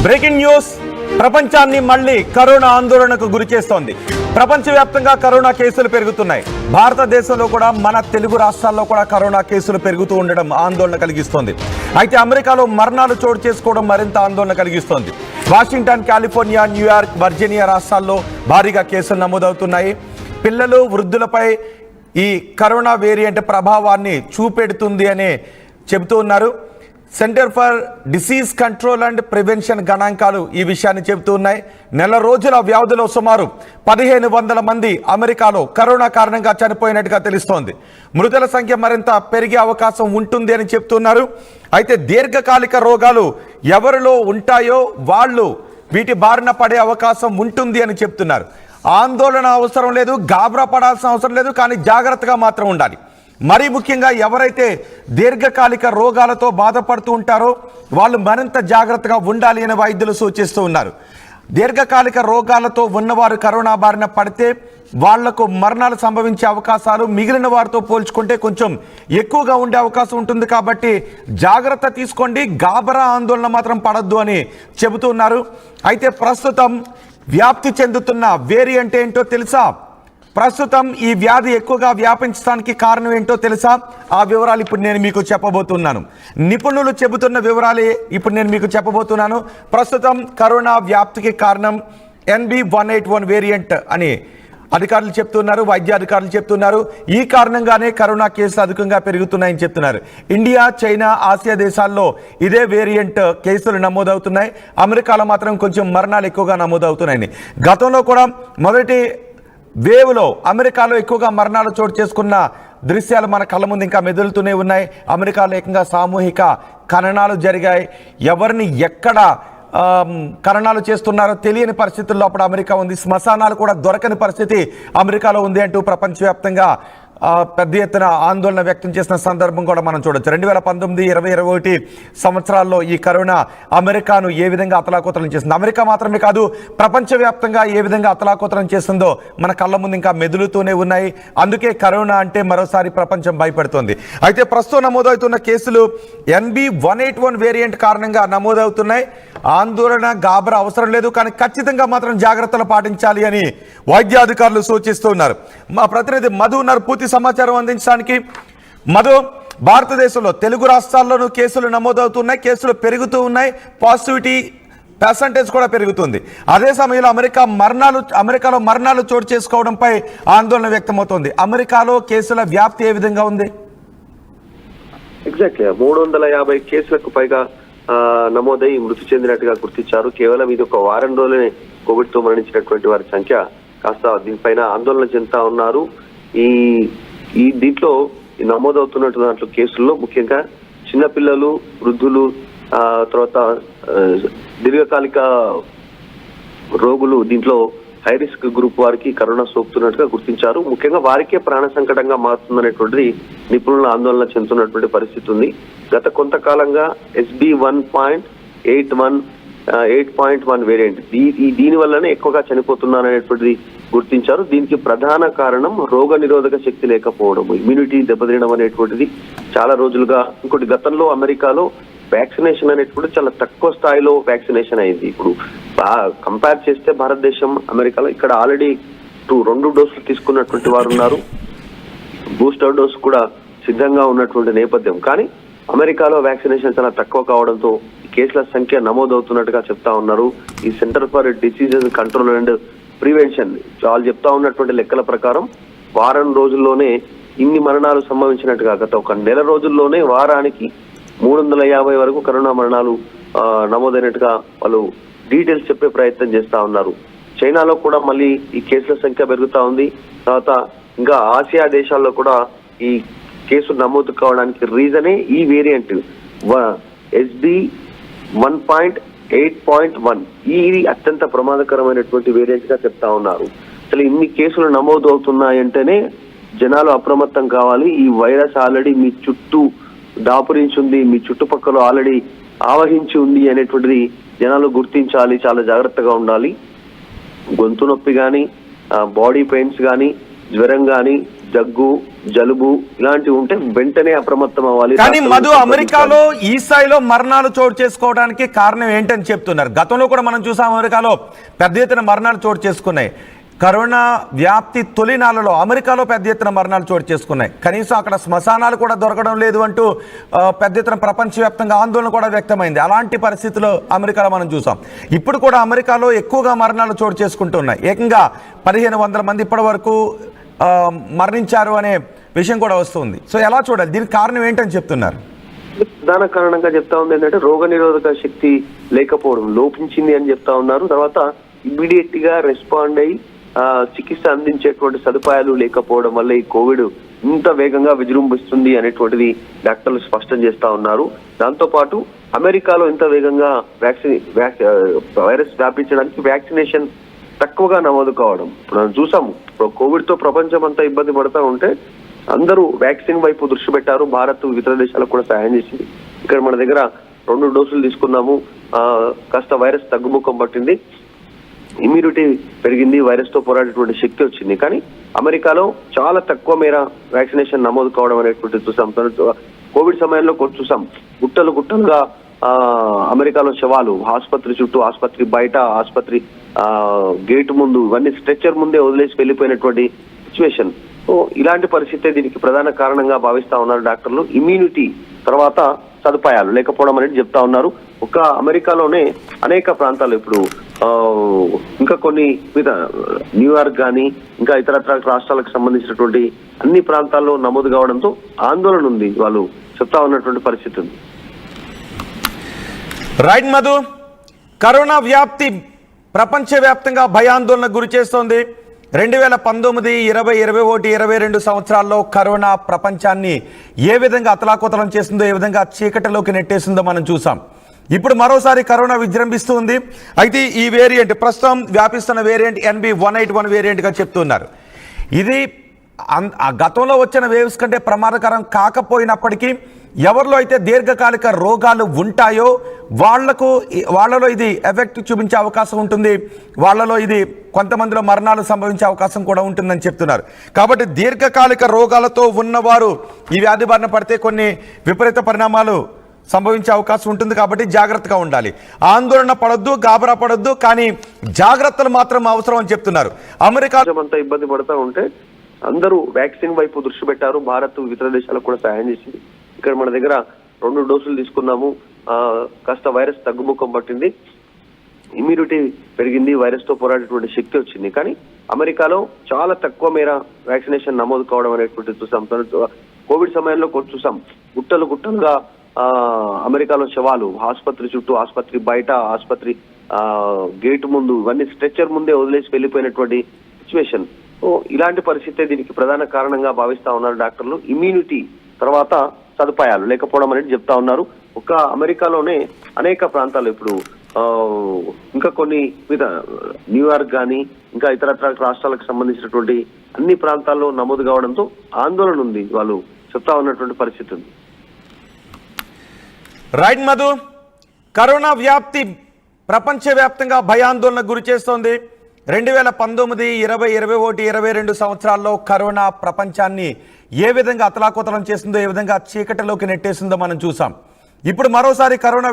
Breaking news. ప్రపంచాన్ని మళ్లీ corona ఆందోళనకు గురి చేస్తోంది. ప్రపంచవ్యాప్తంగా కరోనా కేసులు పెరుగుతున్నాయి. భారతదేశంలో కూడా, మన తెలుగు రాష్ట్రాల్లో కూడా కరోనా కేసులు పెరుగుతూ ఉండడం ఆందోళన కలిగిస్తోంది. అయితే అమెరికాలో మరణాలు చోటు చేసుకోవడం మరింత ఆందోళన కలిగిస్తోంది. వాషింగ్టన్, కాలిఫోర్నియా, న్యూయార్క్, వర్జీనియా రాష్ట్రాల్లో భారీగా కేసులు నమోదవుతున్నాయి. పిల్లలు, వృద్ధులపై ఈ కరోనా వేరియంట్ ప్రభావాన్ని చూపెడుతుంది అని చెబుతూ ఉన్నారు. Centre for disease control and prevention గణాంకాలు ఈ విషయాన్ని చెబుతూ ఉన్నాయి. నెల రోజుల వ్యవధిలో సుమారు 1500 మంది అమెరికాలో కరోనా కారణంగా చనిపోయినట్టుగా తెలుస్తోంది. మృతుల సంఖ్య మరింత పెరిగే అవకాశం ఉంటుంది అని చెప్తున్నారు. అయితే దీర్ఘకాలిక రోగాలు ఎవరిలో ఉంటాయో వాళ్ళు వీటి బారిన పడే అవకాశం ఉంటుంది అని చెప్తున్నారు. ఆందోళన అవసరం లేదు, గాబరా పడాల్సిన అవసరం లేదు, కానీ జాగ్రత్తగా మాత్రం ఉండాలి. మరీ ముఖ్యంగా ఎవరైతే దీర్ఘకాలిక రోగాలతో బాధపడుతూ ఉంటారో వాళ్ళు మరింత జాగ్రత్తగా ఉండాలి అని వైద్యులు సూచిస్తూ ఉన్నారు. దీర్ఘకాలిక రోగాలతో ఉన్నవారు కరోనా బారిన పడితే వాళ్లకు మరణాలు సంభవించే అవకాశాలు మిగిలిన వారితో పోల్చుకుంటే కొంచెం ఎక్కువగా ఉండే అవకాశం ఉంటుంది. కాబట్టి జాగ్రత్త తీసుకోండి, గాబరా ఆందోళన మాత్రం పడద్దు అని చెబుతున్నారు. అయితే ప్రస్తుతం వ్యాప్తి చెందుతున్న వేరియంట్ ఏంటో తెలుసా? ప్రస్తుతం ఈ వ్యాధి ఎక్కువగా వ్యాపించడానికి కారణం ఏంటో తెలుసా? ఆ వివరాలు ఇప్పుడు నేను మీకు చెప్పబోతున్నాను. నిపుణులు చెబుతున్న వివరాలే ఇప్పుడు నేను మీకు చెప్పబోతున్నాను. ప్రస్తుతం కరోనా వ్యాప్తికి కారణం NB181 వేరియంట్ అని అధికారులు చెప్తున్నారు, వైద్య అధికారులు చెప్తున్నారు. ఈ కారణంగానే కరోనా కేసులు అధికంగా పెరుగుతున్నాయని చెప్తున్నారు. ఇండియా, చైనా, ఆసియా దేశాల్లో ఇదే వేరియంట్ కేసులు నమోదవుతున్నాయి. అమెరికాలో మాత్రం కొంచెం మరణాలు ఎక్కువగా నమోదవుతున్నాయని. గతంలో కూడా మొదటి వేవ్లో అమెరికాలో ఎక్కువగా మరణాలు చోటు చేసుకున్న దృశ్యాలు మన కళ్ళ ముందు ఇంకా మెదులుతూనే ఉన్నాయి. అమెరికాలో ఏకంగా సామూహిక ఖననాలు జరిగాయి. ఎవరిని ఎక్కడ ఖననాలు చేస్తున్నారో తెలియని పరిస్థితుల్లో అప్పుడు అమెరికా ఉంది. శ్మశానాలు కూడా దొరకని పరిస్థితి అమెరికాలో ఉంది అంటూ ప్రపంచవ్యాప్తంగా పెద్ద ఎత్తున ఆందోళన వ్యక్తం చేసిన సందర్భం కూడా మనం చూడొచ్చు. 2019, 2021 సంవత్సరాల్లో ఈ కరోనా అమెరికాను ఏ విధంగా అతలాకుతలం చేసింది, అమెరికా మాత్రమే కాదు ప్రపంచవ్యాప్తంగా ఏ విధంగా అతలాకుతలం చేస్తుందో మన కళ్ళ ముందు ఇంకా మెదులుతూనే ఉన్నాయి. అందుకే కరోనా అంటే మరోసారి ప్రపంచం భయపడుతోంది. అయితే ప్రస్తుతం నమోదవుతున్న కేసులు NB181 వేరియంట్ కారణంగా నమోదవుతున్నాయి. ఆందోళన, గాబరా అవసరం లేదు, కానీ ఖచ్చితంగా మాత్రం జాగ్రత్తలు పాటించాలి అని వైద్యాధికారులు సూచిస్తూ ఉన్నారు. మా ప్రతినిధి మధు ఉన్నారు పూర్తి సమాచారం అందించడానికి. మధు, భారతదేశంలో తెలుగు రాష్ట్రాల్లోనూ కేసులు నమోదవుతున్నాయి, కేసులు పెరుగుతూ ఉన్నాయి, పాజిటివిటీ పర్సంటేజ్ కూడా పెరుగుతుంది. అదే సమయంలో అమెరికాలో మరణాలు చోటు చేసుకోవడంపై ఆందోళన వ్యక్తమవుతోంది. అమెరికాలో కేసుల వ్యాప్తి ఏ విధంగా ఉంది? ఎగ్జాక్ట్లీ 350 కేసులకు పైగా నమోదై మృతి చెందినట్టుగా గుర్తించారు. కేవలం ఇది ఒక వారం రోజులనే కోవిడ్ తో మరణించినటువంటి వారి సంఖ్య కాస్త దీనిపైన ఆందోళన చెందుతా ఉన్నారు. ఈ దీంట్లో నమోదవుతున్నట్టు దాంట్లో కేసుల్లో ముఖ్యంగా చిన్నపిల్లలు, వృద్ధులు, తర్వాత దీర్ఘకాలిక రోగులు దీంట్లో హై రిస్క్ గ్రూప్ వారికి కరోనా సోకుతున్నట్టుగా గుర్తించారు. ముఖ్యంగా వారికే ప్రాణ సంకటంగా మారుతుందనేటువంటిది నిపుణుల ఆందోళన చెందుతున్నటువంటి పరిస్థితి ఉంది. గత కొంతకాలంగా SB1.8.1 వేరియంట్ దీని వల్లనే ఎక్కువగా చనిపోతున్నారనేటువంటిది గుర్తించారు. దీనికి ప్రధాన కారణం రోగ నిరోధక శక్తి లేకపోవడం, ఇమ్యూనిటీ దెబ్బతినడం అనేటువంటిది చాలా రోజులుగా. ఇంకోటి, గతంలో అమెరికాలో వ్యాక్సినేషన్ అనేటువంటి చాలా తక్కువ స్థాయిలో వ్యాక్సినేషన్ అయింది. ఇప్పుడు కంపేర్ చేస్తే భారతదేశం, అమెరికాలో ఇక్కడ ఆల్రెడీ 2 డోసులు తీసుకున్నటువంటి వారు ఉన్నారు, బూస్టర్ డోస్ కూడా సిద్ధంగా ఉన్నటువంటి నేపథ్యం. కానీ అమెరికాలో వ్యాక్సినేషన్ చాలా తక్కువ కావడంతో కేసుల సంఖ్య నమోదవుతున్నట్టుగా చెప్తా ఉన్నారు. ఈ centre for diseases control and prevention వాళ్ళు చెప్తా ఉన్నటువంటి లెక్కల ప్రకారం వారం రోజుల్లోనే ఇన్ని మరణాలు సంభవించినట్టుగా, గత ఒక నెల రోజుల్లోనే వారానికి 350 వరకు కరోనా మరణాలు నమోదైనట్టుగా వాళ్ళు డీటెయిల్స్ చెప్పే ప్రయత్నం చేస్తా ఉన్నారు. చైనాలో కూడా మళ్ళీ ఈ కేసుల సంఖ్య పెరుగుతా ఉంది. తర్వాత ఇంకా ఆసియా దేశాల్లో కూడా ఈ కేసులు నమోదు కావడానికి రీజనే ఈ వేరియంట్ SB1.8.1. ఇది అత్యంత ప్రమాదకరమైనటువంటి వేరియంట్ గా చెప్తా ఉన్నారు. అసలు ఇన్ని కేసులు నమోదు అవుతున్నాయంటేనే జనాలు అప్రమత్తం కావాలి. ఈ వైరస్ ఆల్రెడీ మీ చుట్టూ దాపురించి ఉంది, మీ చుట్టుపక్కల ఆల్రెడీ ఆవహించి ఉంది అనేటువంటిది జనాలు గుర్తించాలి, చాలా జాగ్రత్తగా ఉండాలి. గొంతు నొప్పి కానీ, బాడీ పెయిన్స్ కానీ, జ్వరం కానీ, దగ్గు, జలుబు ఇలాంటివి ఉంటే వెంటనే అప్రమత్తం అవ్వాలి. కానీ మధు, అమెరికాలో ఈ స్థాయిలో మరణాలు చోటు చేసుకోవడానికి కారణం ఏంటని చెప్తున్నారు. గతంలో కూడా మనం చూసాం, అమెరికాలో పెద్ద ఎత్తున మరణాలు చోటు చేసుకున్నాయి. కరోనా వ్యాప్తి తొలినాళ్లలో అమెరికాలో పెద్ద ఎత్తున మరణాలు చోటు చేసుకున్నాయి. కనీసం అక్కడ శ్మశానాలు కూడా దొరకడం లేదు అంటూ పెద్ద ఎత్తున ప్రపంచవ్యాప్తంగా ఆందోళన కూడా వ్యక్తమైంది. అలాంటి పరిస్థితుల్లో అమెరికాలో మనం చూసాం. ఇప్పుడు కూడా అమెరికాలో ఎక్కువగా మరణాలు చోటు చేసుకుంటున్నాయి. ఏకంగా 1500 మంది ఇప్పటి వరకు మరణించారు అనే విషయం కూడా వస్తుంది. సో ఎలా చూడాలి, దీనికి కారణం ఏంటని చెప్తున్నారు? ప్రధాన కారణంగా చెప్తా ఉంది ఏంటంటే రోగ నిరోధక శక్తి లేకపోవడం, లోపించింది అని చెప్తా ఉన్నారు. తర్వాత ఇమ్మీడియట్ గా రెస్పాండ్ అయ్యి చికిత్స అందించేటువంటి సదుపాయాలు లేకపోవడం వల్ల ఈ కోవిడ్ ఇంత వేగంగా విజృంభిస్తుంది అనేటువంటిది డాక్టర్లు స్పష్టం చేస్తా ఉన్నారు. దాంతో పాటు అమెరికాలో ఇంత వేగంగా వైరస్ వ్యాపించడానికి వ్యాక్సినేషన్ తక్కువగా నమోదు కావడం ఇప్పుడు మనం చూసాము. కోవిడ్ తో ప్రపంచం అంతా ఇబ్బంది పడతా ఉంటే అందరూ వ్యాక్సిన్ వైపు దృష్టి పెట్టారు. భారత్ ఇతర దేశాలకు కూడా సహాయం చేసింది. ఇక్కడ మన దగ్గర 2 డోసులు తీసుకున్నాము, కాస్త వైరస్ తగ్గుముఖం పట్టింది, ఇమ్యూనిటీ పెరిగింది, వైరస్ తో పోరాడేటువంటి శక్తి వచ్చింది. కానీ అమెరికాలో చాలా తక్కువ మేర వ్యాక్సినేషన్ నమోదు కావడం అనేటువంటి చూసాం. కోవిడ్ సమయంలో చూసాం, గుట్టలుగా అమెరికాలో శవాలు, ఆసుపత్రి చుట్టూ, ఆసుపత్రి బయట, ఆసుపత్రి గేట్ ముందు, ఇవన్నీ స్ట్రెచ్చర్ ముందే వదిలేసి వెళ్ళిపోయినటువంటి సిచ్యువేషన్. సో ఇలాంటి పరిస్థితే దీనికి ప్రధాన కారణంగా భావిస్తా ఉన్నారు డాక్టర్లు. ఇమ్యూనిటీ తర్వాత సదుపాయాలు లేకపోవడం అనేది చెప్తా ఉన్నారు. ఒక అమెరికాలోనే అనేక ప్రాంతాలు ఇప్పుడు ఇంకా కొన్ని న్యూయార్క్ కానీ ఇంకా ఇతర రాష్ట్రాలకు సంబంధించినటువంటి అన్ని ప్రాంతాల్లో నమోదు కావడంతో ఆందోళన ఉంది, వాళ్ళు చెప్తా ఉన్నటువంటి పరిస్థితి ఉంది. రైట్ మధు, కరోనా వ్యాప్తి ప్రపంచవ్యాప్తంగా భయాందోళనకు గురి చేస్తోంది. 2019, 20, 21, 22 సంవత్సరాల్లో కరోనా ప్రపంచాన్ని ఏ విధంగా అతలాకుతలం చేసిందో, ఏ విధంగా చీకటిలోకి నెట్టేసిందో మనం చూసాం. ఇప్పుడు మరోసారి కరోనా విజృంభిస్తూ ఉంది. అయితే ఈ వేరియంట్, ప్రస్తుతం వ్యాపిస్తున్న వేరియంట్ NB181 వేరియంట్గా చెప్తున్నారు. ఇది గతంలో వచ్చిన వేవ్స్ కంటే ప్రమాదకరం కాకపోయినప్పటికీ ఎవరిలో అయితే దీర్ఘకాలిక రోగాలు ఉంటాయో వాళ్ళలో ఇది ఎఫెక్ట్ చూపించే అవకాశం ఉంటుంది. వాళ్ళలో ఇది కొంతమందిలో మరణాలు సంభవించే అవకాశం కూడా ఉంటుందని చెప్తున్నారు. కాబట్టి దీర్ఘకాలిక రోగాలతో ఉన్నవారు ఈ వ్యాధి బారిన పడితే కొన్ని విపరీత పరిణామాలు సంభవించే అవకాశం ఉంటుంది. కాబట్టి జాగ్రత్తగా ఉండాలి, ఆందోళన పడొద్దు, గాబరా పడొద్దు, కానీ జాగ్రత్తలు మాత్రం అవసరం అని చెప్తున్నారు. అమెరికా అంతా ఇబ్బంది పడతా ఉంటే అందరూ వ్యాక్సిన్ వైపు దృష్టి పెట్టారు. భారత్ ఇతర దేశాలకు కూడా సహాయం చేసింది. ఇక్కడ మన దగ్గర 2 డోసులు తీసుకున్నాము, కాస్త వైరస్ తగ్గుముఖం పట్టింది, ఇమ్యూనిటీ పెరిగింది, వైరస్ తో పోరాడేటువంటి శక్తి వచ్చింది. కానీ అమెరికాలో చాలా తక్కువ మేర వ్యాక్సినేషన్ నమోదు కావడం అనేటువంటి చూసాం. కోవిడ్ సమయంలో చూసాం, గుట్టలుగా అమెరికాలో శవాలు, ఆసుపత్రి చుట్టూ, ఆసుపత్రి బయట, ఆసుపత్రి గేట్ ముందు, ఇవన్నీ స్ట్రెచ్చర్ ముందే వదిలేసి వెళ్ళిపోయినటువంటి సిచ్యువేషన్. సో ఇలాంటి పరిస్థితే దీనికి ప్రధాన కారణంగా భావిస్తా ఉన్నారు డాక్టర్లు. ఇమ్యూనిటీ తర్వాత సదుపాయాలు లేకపోవడం అనేది చెప్తా ఉన్నారు. ఒక అమెరికాలోనే అనేక ప్రాంతాలు ఇప్పుడు ఇంకా కొన్ని న్యూయార్క్ కానీ ఇంకా ఇతర రాష్ట్రాలకు సంబంధించినటువంటి అన్ని ప్రాంతాల్లో నమోదు కావడంతో ఆందోళన ఉంది, వాళ్ళు చెప్తా ఉన్నటువంటి పరిస్థితి ఉంది. రైట్ మధు, కరోనా వ్యాప్తి ప్రపంచవ్యాప్తంగా భయాందోళనకు గురి చేస్తోంది. 2019, 20, 21, 22 సంవత్సరాల్లో కరోనా ప్రపంచాన్ని ఏ విధంగా అతలాకుతలం చేసిందో, ఏ విధంగా చీకటిలోకి నెట్టేసిందో మనం చూసాం. ఇప్పుడు మరోసారి కరోనా